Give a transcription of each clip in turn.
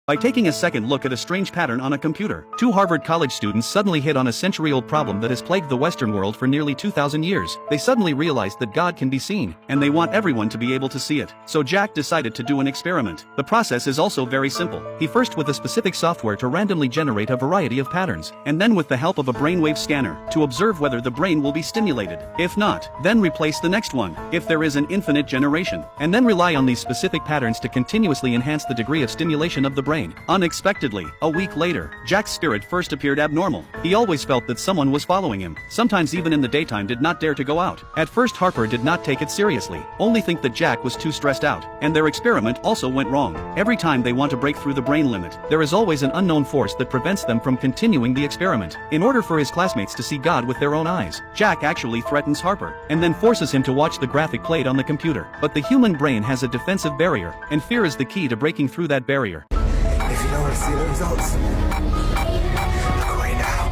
By taking a second look at a strange pattern on a computer, two Harvard College students suddenly hit on a century-old problem that has plagued the Western world for nearly 2,000 years. They suddenly realized that God can be seen, and they want everyone to be able to see it. So Jack decided to do an experiment. The process is also very simple. He first with a specific software to randomly generate a variety of patterns, and then with the help of a brainwave scanner, to observe whether the brain will be stimulated. If not, then replace the next one, if there is an infinite generation, and then rely on these specific patterns to continuously enhance the degree of stimulation of the brain. Unexpectedly, a week later, Jack's spirit first appeared abnormal. He always felt that someone was following him, sometimes even in the daytime did not dare to go out. At first Harper did not take it seriously, only think that Jack was too stressed out, and their experiment also went wrong. Every time they want to break through the brain limit, there is always an unknown force that prevents them from continuing the experiment. In order for his classmates to see God with their own eyes, Jack actually threatens Harper, and then forces him to watch the graphic played on the computer. But the human brain has a defensive barrier, and fear is the key to breaking through that barrier. If you don't want to see the results, look away now.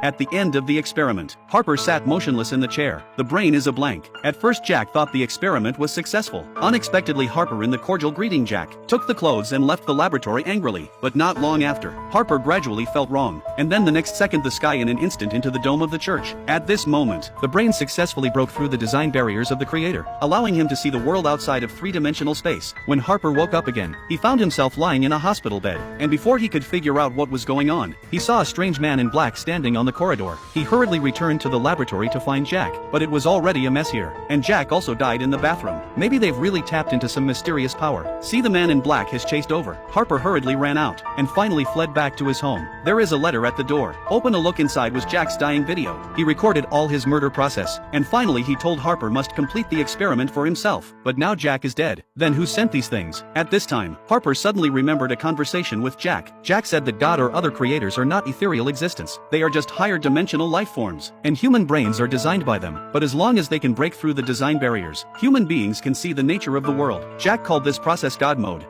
At the end of the experiment, Harper sat motionless in the chair. The brain is a blank. At first Jack thought the experiment was successful. Unexpectedly Harper, in the cordial greeting Jack, took the clothes and left the laboratory angrily. But not long after, Harper gradually felt wrong, and then the next second the sky in an instant into the dome of the church. At this moment, the brain successfully broke through the design barriers of the creator, allowing him to see the world outside of three-dimensional space. When Harper woke up again, he found himself lying in a hospital bed, and before he could figure out what was going on, he saw a strange man in black standing on the corridor. He hurriedly returned to the laboratory to find Jack, but it was already a mess here, and Jack also died in the bathroom. Maybe they've really tapped into some mysterious power. See, the man in black has chased over. Harper hurriedly ran out, and finally fled back to his home. There is a letter at the door. Open a look inside was Jack's dying video. He recorded all his murder process, and finally he told Harper must complete the experiment for himself. But now Jack is dead. Then who sent these things? At this time, Harper suddenly remembered a conversation with Jack. Jack said that God or other creators are not ethereal existence. They are just higher dimensional life forms, and human brains are designed by them. But as long as they can break through the design barriers, human beings can see the nature of the world. Jack called this process God mode.